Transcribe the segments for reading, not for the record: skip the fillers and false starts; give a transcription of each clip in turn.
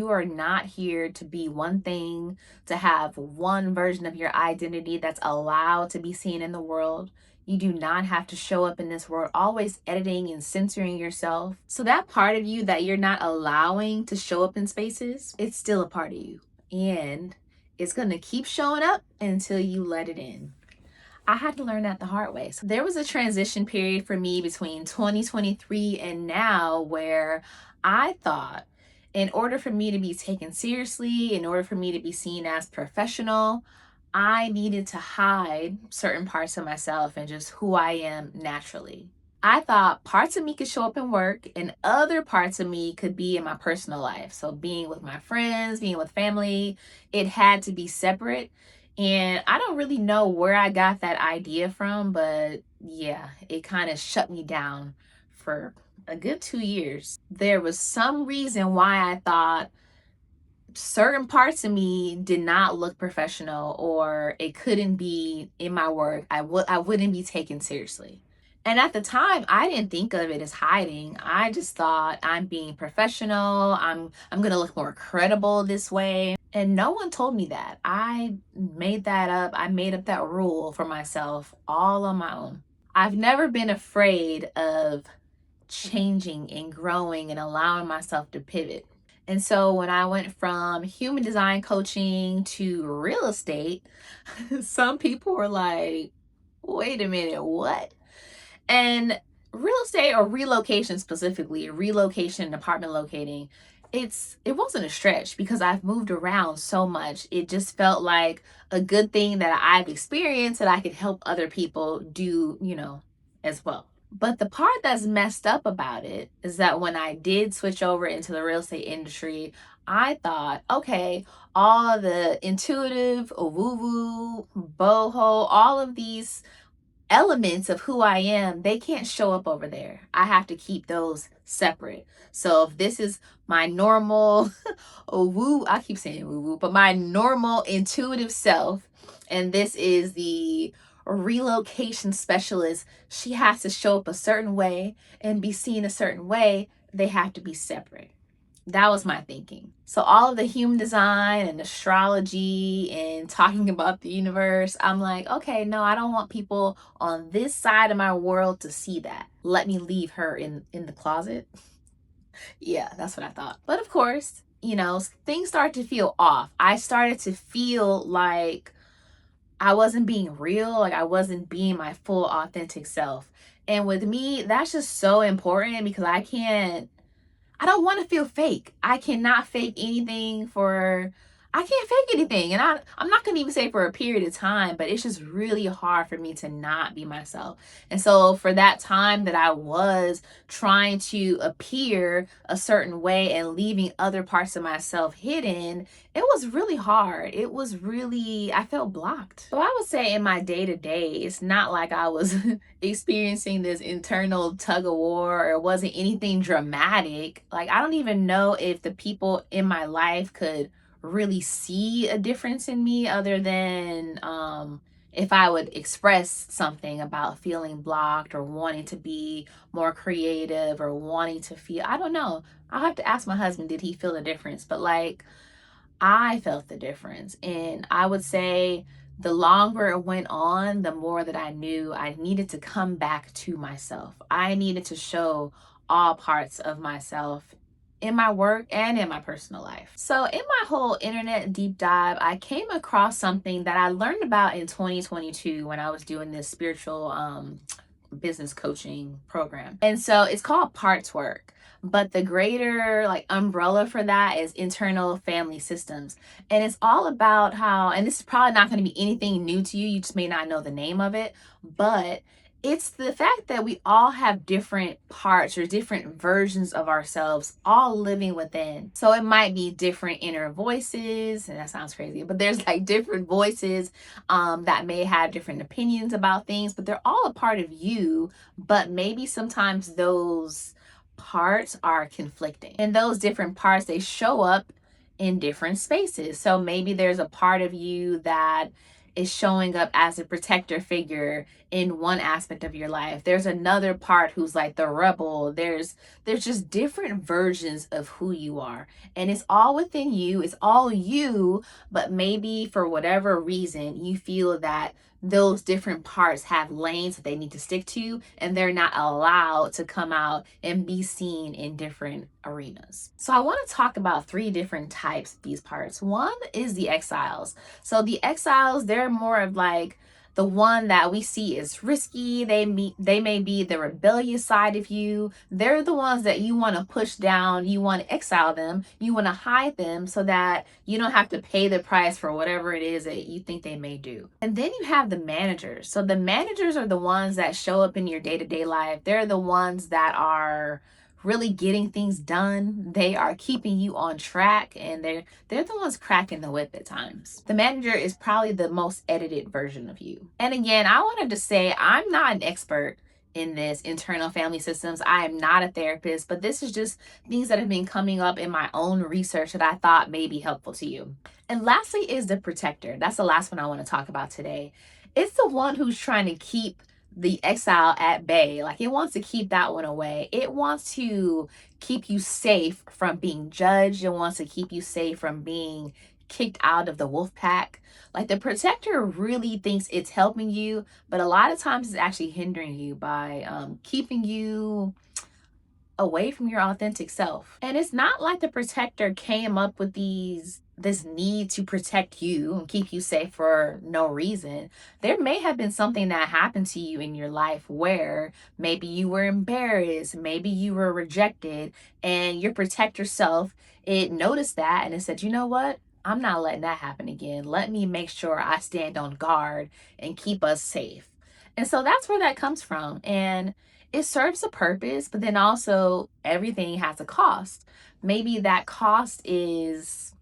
You are not here to be one thing, to have one version of your identity that's allowed to be seen in the world. You do not have to show up in this world always editing and censoring yourself. So that part of you that you're not allowing to show up in spaces, it's still a part of you. And it's going to keep showing up until you let it in. I had to learn that the hard way. So there was a transition period for me between 2023 and now where I thought in order for me to be taken seriously, in order for me to be seen as professional, I needed to hide certain parts of myself and just who I am naturally. I thought parts of me could show up in work and other parts of me could be in my personal life. So being with my friends, being with family, it had to be separate. And I don't really know where I got that idea from, but yeah, it kind of shut me down for a good 2 years. There was some reason why I thought certain parts of me did not look professional or it couldn't be in my work. I wouldn't be taken seriously. And at the time, I didn't think of it as hiding. I just thought I'm being professional. I'm going to look more credible this way. And no one told me that. I made that up. I made up that rule for myself all on my own. I've never been afraid of changing and growing and allowing myself to pivot. And so when I went from human design coaching to real estate, some people were like, wait a minute, what? And real estate or relocation specifically, relocation and apartment locating, it wasn't a stretch because I've moved around so much. It just felt like a good thing that I've experienced that I could help other people do, as well. But the part that's messed up about it is that when I did switch over into the real estate industry, I thought, okay, all the intuitive, woo-woo, boho, all of these elements of who I am, they can't show up over there. I have to keep those separate. So if this is my normal woo, I keep saying woo woo, but my normal intuitive self, and this is the relocation specialist, she has to show up a certain way and be seen a certain way. They have to be separate. That was my thinking. So all of the human design and astrology and talking about the universe, I'm like, okay, no, I don't want people on this side of my world to see that. Let me leave her in the closet. Yeah, that's what I thought. But of course, things started to feel off. I started to feel like I wasn't being real, like I wasn't being my full authentic self. And with me, that's just so important because I don't want to feel fake. I cannot fake anything I can't fake anything. And I'm not going to even say for a period of time, but it's just really hard for me to not be myself. And so for that time that I was trying to appear a certain way and leaving other parts of myself hidden, it was really hard. I felt blocked. So I would say in my day to day, it's not like I was experiencing this internal tug of war or it wasn't anything dramatic. Like, I don't even know if the people in my life could really see a difference in me other than if I would express something about feeling blocked or wanting to be more creative or wanting to feel, I don't know. I'll have to ask my husband, did he feel a difference? But like, I felt the difference. And I would say the longer it went on, the more that I knew I needed to come back to myself. I needed to show all parts of myself in my work and in my personal life. So in my whole internet deep dive, I came across something that I learned about in 2022 when I was doing this spiritual business coaching program. And so it's called parts work. But the greater like umbrella for that is internal family systems. And it's all about how, and this is probably not going to be anything new to you. You just may not know the name of it, but it's the fact that we all have different parts or different versions of ourselves all living within. So it might be different inner voices, and that sounds crazy, but there's like different voices that may have different opinions about things, but they're all a part of you. But maybe sometimes those parts are conflicting, and those different parts, they show up in different spaces. So maybe there's a part of you that is showing up as a protector figure in one aspect of your life. There's another part who's like the rebel. There's just different versions of who you are. And it's all within you. It's all you, but maybe for whatever reason you feel that those different parts have lanes that they need to stick to, and they're not allowed to come out and be seen in different arenas. So I want to talk about three different types of these parts. One is the exiles. So the exiles, they're more of like the one that we see is risky. They may be the rebellious side of you. They're the ones that you want to push down. You want to exile them. You want to hide them so that you don't have to pay the price for whatever it is that you think they may do. And then you have the managers. So the managers are the ones that show up in your day-to-day life. They're the ones that are really getting things done. They are keeping you on track, and they're the ones cracking the whip at times. The manager is probably the most edited version of you. And again, I wanted to say I'm not an expert in this internal family systems. I am not a therapist, but this is just things that have been coming up in my own research that I thought may be helpful to you. And lastly is the protector. That's the last one I want to talk about today. It's the one who's trying to keep the exile at bay. Like, it wants to keep that one away. It wants to keep you safe from being judged. It wants to keep you safe from being kicked out of the wolf pack. Like, the protector really thinks it's helping you, but a lot of times it's actually hindering you by keeping you away from your authentic self. And it's not like the protector came up with this need to protect you and keep you safe for no reason. There may have been something that happened to you in your life where maybe you were embarrassed, maybe you were rejected, and your protector self, it noticed that and it said, you know what? I'm not letting that happen again. Let me make sure I stand on guard and keep us safe. And so that's where that comes from. And it serves a purpose, but then also everything has a cost. Maybe that cost is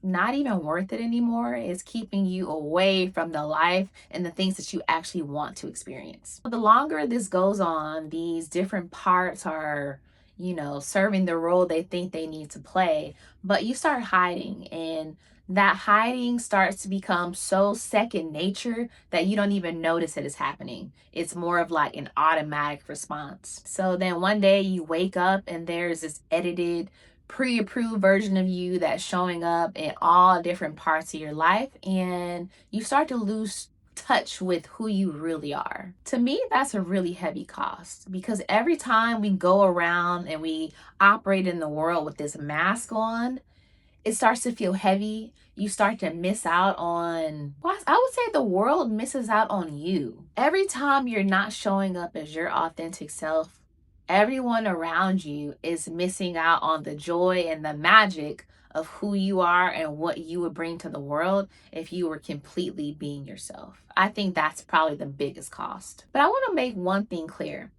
not even worth it anymore. It's keeping you away from the life and the things that you actually want to experience. The longer this goes on, these different parts are, serving the role they think they need to play, but you start hiding, and that hiding starts to become so second nature that you don't even notice it is happening. It's more of like an automatic response. So then one day you wake up and there's this edited, pre-approved version of you that's showing up in all different parts of your life, and you start to lose touch with who you really are. To me, that's a really heavy cost, because every time we go around and we operate in the world with this mask on, it starts to feel heavy. You start to miss out on, well, I would say the world misses out on you. Every time you're not showing up as your authentic self, everyone around you is missing out on the joy and the magic of who you are and what you would bring to the world if you were completely being yourself. I think that's probably the biggest cost. But I want to make one thing clear.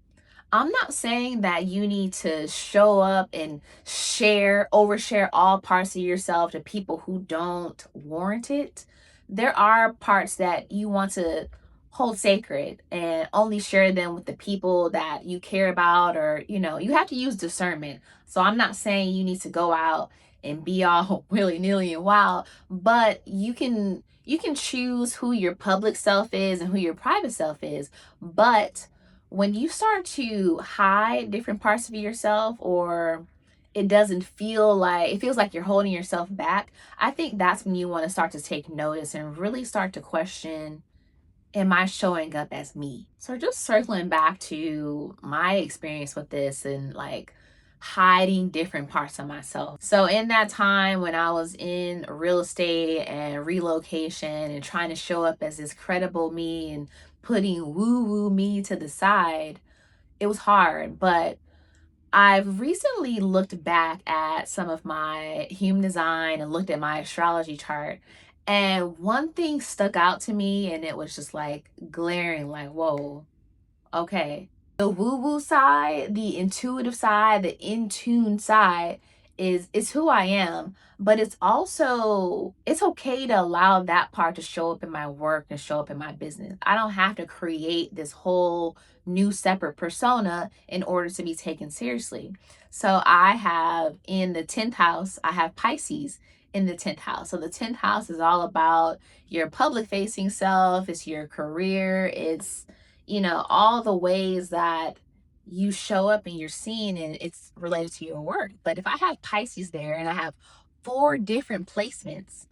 I'm not saying that you need to show up and overshare all parts of yourself to people who don't warrant it. There are parts that you want to hold sacred and only share them with the people that you care about, or, you have to use discernment. So I'm not saying you need to go out and be all willy-nilly and wild, but you can choose who your public self is and who your private self is. But when you start to hide different parts of yourself, or it feels like you're holding yourself back, I think that's when you want to start to take notice and really start to question, am I showing up as me? So just circling back to my experience with this and like hiding different parts of myself. So in that time when I was in real estate and relocation and trying to show up as this credible me and putting woo-woo me to the side, it was hard. But I've recently looked back at some of my human design and looked at my astrology chart, and one thing stuck out to me, and it was just like glaring, like, whoa, okay. The woo-woo side, the intuitive side, the in-tune side is who I am, but it's okay to allow that part to show up in my work and show up in my business. I don't have to create this whole new separate persona in order to be taken seriously. So I have in the 10th house, I have Pisces in the 10th house. So the 10th house is all about your public facing self, it's your career, it's all the ways that you show up and you're seen and it's related to your work. But if I have Pisces there and I have four different placements,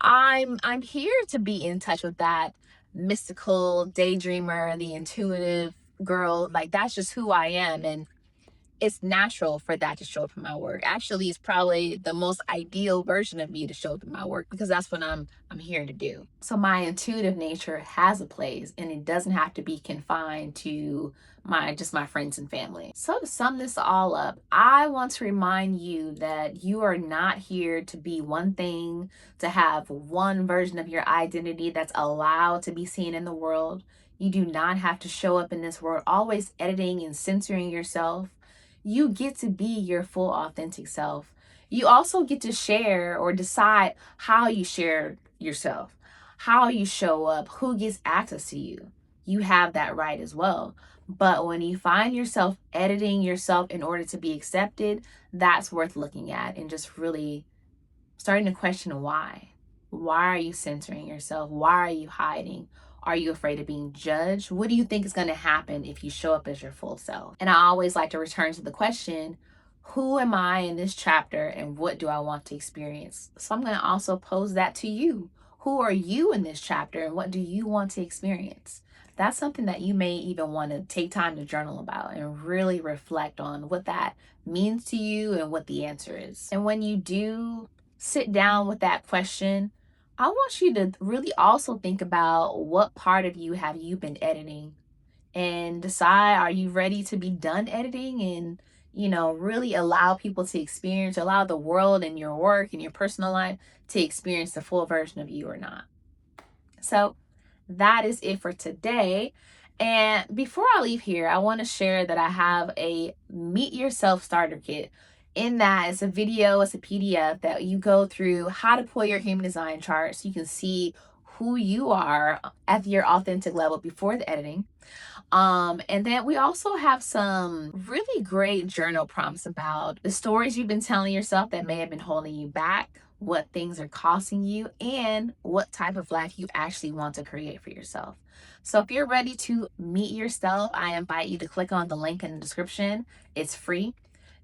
I'm here to be in touch with that mystical daydreamer, the intuitive girl. Like that's just who I am. And it's natural for that to show up in my work. Actually, it's probably the most ideal version of me to show up in my work because that's what I'm here to do. So my intuitive nature has a place and it doesn't have to be confined to my friends and family. So to sum this all up, I want to remind you that you are not here to be one thing, to have one version of your identity that's allowed to be seen in the world. You do not have to show up in this world always editing and censoring yourself. You get to be your full authentic self. You also get to share or decide how you share yourself, how you show up, who gets access to you. You have that right as well. But when you find yourself editing yourself in order to be accepted, that's worth looking at and just really starting to question why. Why are you censoring yourself? Why are you hiding? Are you afraid of being judged? What do you think is going to happen if you show up as your full self? And I always like to return to the question, who am I in this chapter and what do I want to experience? So I'm going to also pose that to you. Who are you in this chapter and what do you want to experience? That's something that you may even want to take time to journal about and really reflect on what that means to you and what the answer is. And when you do sit down with that question, I want you to really also think about what part of you have you been editing and decide, are you ready to be done editing and, really allow people to experience, allow the world and your work and your personal life to experience the full version of you or not. So that is it for today. And before I leave here, I want to share that I have a Meet Yourself starter kit. In that, it's a video, it's a PDF that you go through how to pull your human design chart so you can see who you are at your authentic level before the editing. And then we also have some really great journal prompts about the stories you've been telling yourself that may have been holding you back, what things are costing you, and what type of life you actually want to create for yourself. So if you're ready to meet yourself, I invite you to click on the link in the description. It's free.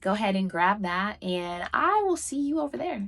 Go ahead and grab that, and I will see you over there.